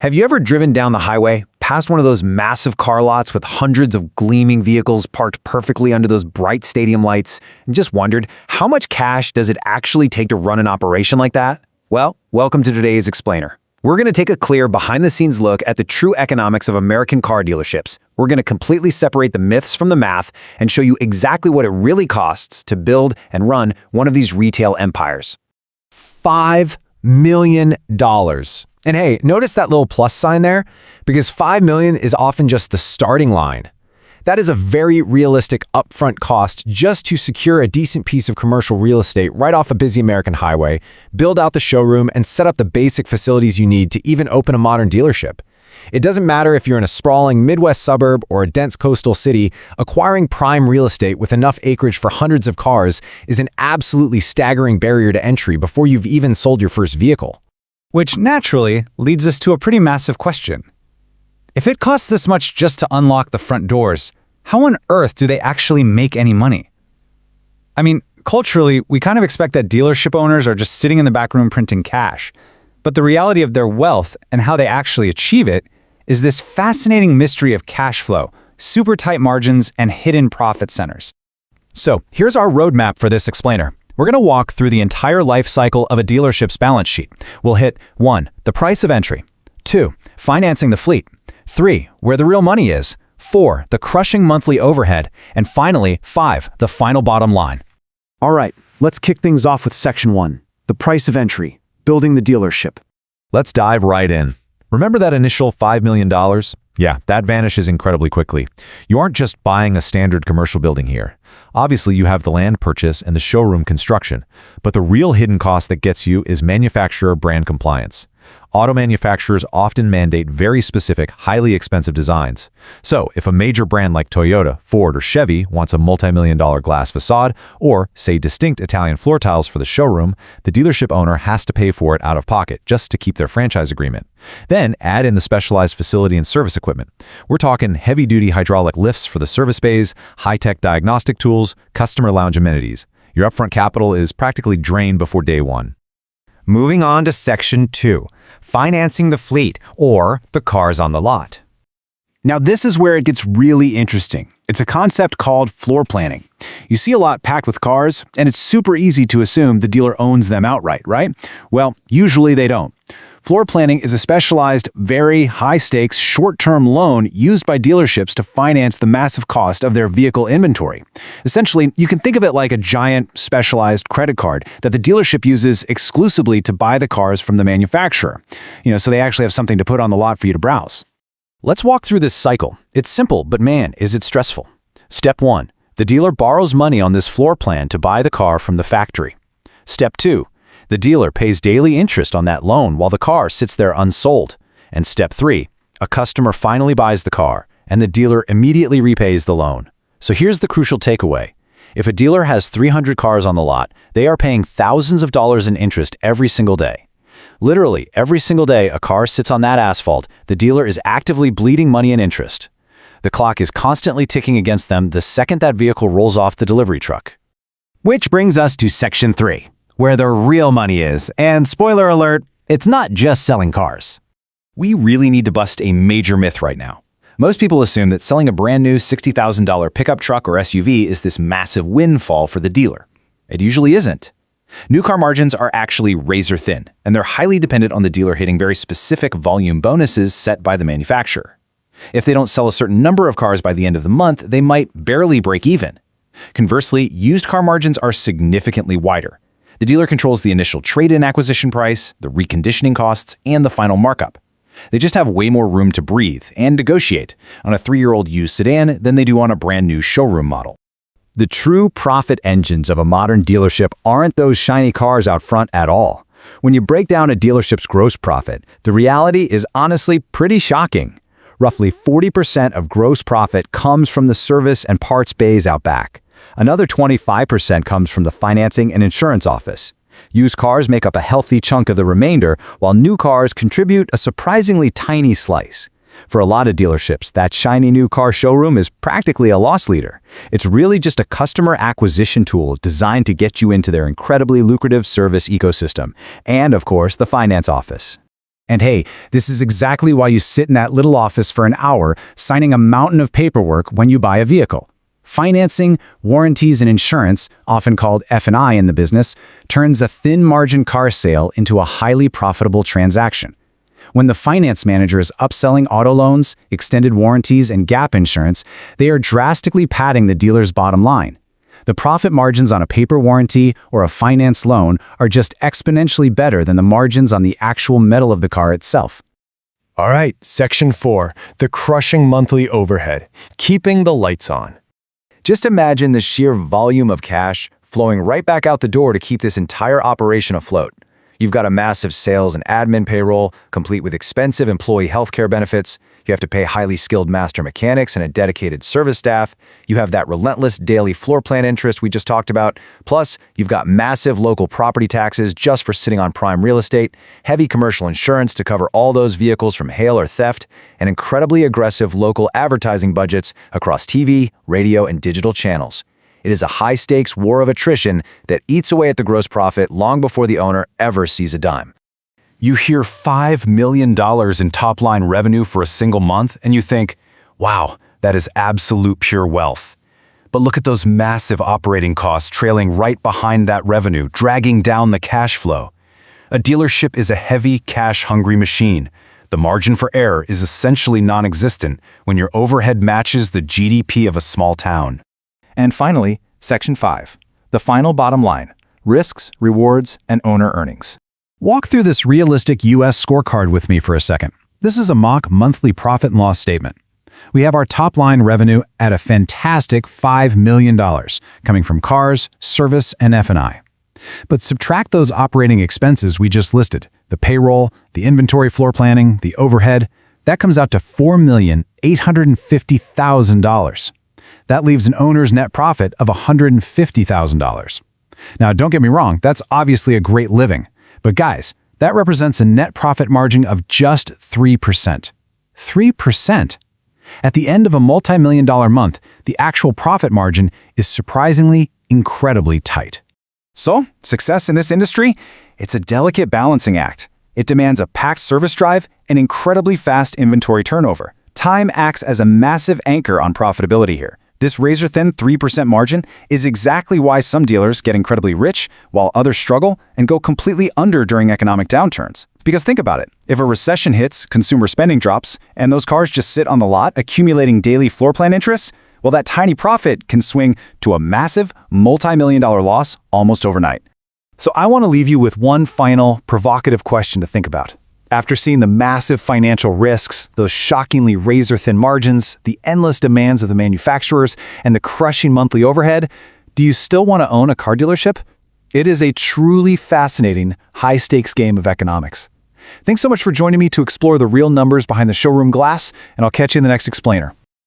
Have you ever driven down the highway, past one of those massive car lots with hundreds of gleaming vehicles parked perfectly under those bright stadium lights, and just wondered, how much cash does it actually take to run an operation like that? Well, welcome to today's Explainer. We're going to take a clear, behind-the-scenes look at the true economics of American car dealerships. We're going to completely separate the myths from the math and show you exactly what it really costs to build and run one of these retail empires. $5 million. And hey, notice that little plus sign there? Because $5 million is often just the starting line. That is a very realistic upfront cost just to secure a decent piece of commercial real estate right off a busy American highway, build out the showroom, and set up the basic facilities you need to even open a modern dealership. It doesn't matter if you're in a sprawling Midwest suburb or a dense coastal city, acquiring prime real estate with enough acreage for hundreds of cars is an absolutely staggering barrier to entry before you've even sold your first vehicle. Which naturally leads us to a pretty massive question. If it costs this much just to unlock the front doors, how on earth do they actually make any money? I mean, culturally, we kind of expect that dealership owners are just sitting in the back room printing cash. But the reality of their wealth and how they actually achieve it is this fascinating mystery of cash flow, super tight margins, and hidden profit centers. So here's our roadmap for this explainer. We're going to walk through the entire life cycle of a dealership's balance sheet. We'll hit 1. The price of entry. 2. Financing the fleet. 3. Where the real money is. 4. The crushing monthly overhead. And finally, 5. The final bottom line. All right, let's kick things off with Section 1, the price of entry, building the dealership. Let's dive right in. Remember that initial $5 million? Yeah, that vanishes incredibly quickly. You aren't just buying a standard commercial building here. Obviously, you have the land purchase and the showroom construction, but the real hidden cost that gets you is manufacturer brand compliance. Auto manufacturers often mandate very specific, highly expensive designs. So, if a major brand like Toyota, Ford, or Chevy wants a multi-million-dollar glass facade, or, say, distinct Italian floor tiles for the showroom, the dealership owner has to pay for it out of pocket just to keep their franchise agreement. Then, add in the specialized facility and service equipment. We're talking heavy-duty hydraulic lifts for the service bays, high-tech diagnostic tools, customer lounge amenities. Your upfront capital is practically drained before day one. Moving on to Section 2, financing the fleet, or the cars on the lot. Now this is where it gets really interesting. It's a concept called floor planning. You see a lot packed with cars, and it's super easy to assume the dealer owns them outright, right? Well, usually they don't. Floor planning is a specialized, very high-stakes, short-term loan used by dealerships to finance the massive cost of their vehicle inventory. Essentially, you can think of it like a giant, specialized credit card that the dealership uses exclusively to buy the cars from the manufacturer. So they actually have something to put on the lot for you to browse. Let's walk through this cycle. It's simple, but man, is it stressful. Step 1. The dealer borrows money on this floor plan to buy the car from the factory. Step 2. The dealer pays daily interest on that loan while the car sits there unsold. And Step 3. A customer finally buys the car, and the dealer immediately repays the loan. So here's the crucial takeaway. If a dealer has 300 cars on the lot, they are paying thousands of dollars in interest every single day. Literally, every single day a car sits on that asphalt, the dealer is actively bleeding money in interest. The clock is constantly ticking against them the second that vehicle rolls off the delivery truck. Which brings us to Section 3, where the real money is, and spoiler alert, it's not just selling cars. We really need to bust a major myth right now. Most people assume that selling a brand new $60,000 pickup truck or SUV is this massive windfall for the dealer. It usually isn't. New car margins are actually razor thin, and they're highly dependent on the dealer hitting very specific volume bonuses set by the manufacturer. If they don't sell a certain number of cars by the end of the month, they might barely break even. Conversely, used car margins are significantly wider. The dealer controls the initial trade-in acquisition price, the reconditioning costs, and the final markup. They just have way more room to breathe and negotiate on a 3-year-old used sedan than they do on a brand new showroom model. The true profit engines of a modern dealership aren't those shiny cars out front at all. When you break down a dealership's gross profit, the reality is honestly pretty shocking. Roughly 40% of gross profit comes from the service and parts bays out back. Another 25% comes from the financing and insurance office. Used cars make up a healthy chunk of the remainder, while new cars contribute a surprisingly tiny slice. For a lot of dealerships, that shiny new car showroom is practically a loss leader. It's really just a customer acquisition tool designed to get you into their incredibly lucrative service ecosystem, and of course, the finance office. And hey, this is exactly why you sit in that little office for an hour signing a mountain of paperwork when you buy a vehicle. Financing, warranties, and insurance, often called F&I in the business, turns a thin-margin car sale into a highly profitable transaction. When the finance manager is upselling auto loans, extended warranties, and gap insurance, they are drastically padding the dealer's bottom line. The profit margins on a paper warranty or a finance loan are just exponentially better than the margins on the actual metal of the car itself. All right, Section 4, the crushing monthly overhead, keeping the lights on. Just imagine the sheer volume of cash flowing right back out the door to keep this entire operation afloat. You've got a massive sales and admin payroll, complete with expensive employee healthcare benefits. You have to pay highly skilled master mechanics and a dedicated service staff. You have that relentless daily floor plan interest we just talked about. Plus, you've got massive local property taxes just for sitting on prime real estate, heavy commercial insurance to cover all those vehicles from hail or theft, and incredibly aggressive local advertising budgets across TV, radio, and digital channels. It is a high-stakes war of attrition that eats away at the gross profit long before the owner ever sees a dime. You hear $5 million in top-line revenue for a single month, and you think, wow, that is absolute pure wealth. But look at those massive operating costs trailing right behind that revenue, dragging down the cash flow. A dealership is a heavy, cash-hungry machine. The margin for error is essentially non-existent when your overhead matches the GDP of a small town. And finally, Section 5, the final bottom line, risks, rewards, and owner earnings. Walk through this realistic U.S. scorecard with me for a second. This is a mock monthly profit and loss statement. We have our top-line revenue at a fantastic $5 million, coming from cars, service, and F&I. But subtract those operating expenses we just listed, the payroll, the inventory floor planning, the overhead, that comes out to $4,850,000. That leaves an owner's net profit of $150,000. Now, don't get me wrong, that's obviously a great living. But guys, that represents a net profit margin of just 3%. 3%! At the end of a multi-million-dollar month, the actual profit margin is surprisingly incredibly tight. So, success in this industry? It's a delicate balancing act. It demands a packed service drive and incredibly fast inventory turnover. Time acts as a massive anchor on profitability here. This razor-thin 3% margin is exactly why some dealers get incredibly rich while others struggle and go completely under during economic downturns. Because think about it, if a recession hits, consumer spending drops, and those cars just sit on the lot accumulating daily floor plan interest, well, that tiny profit can swing to a massive multi-million-dollar loss almost overnight. So I want to leave you with one final provocative question to think about. After seeing the massive financial risks, those shockingly razor-thin margins, the endless demands of the manufacturers, and the crushing monthly overhead, do you still want to own a car dealership? It is a truly fascinating, high-stakes game of economics. Thanks so much for joining me to explore the real numbers behind the showroom glass, and I'll catch you in the next explainer.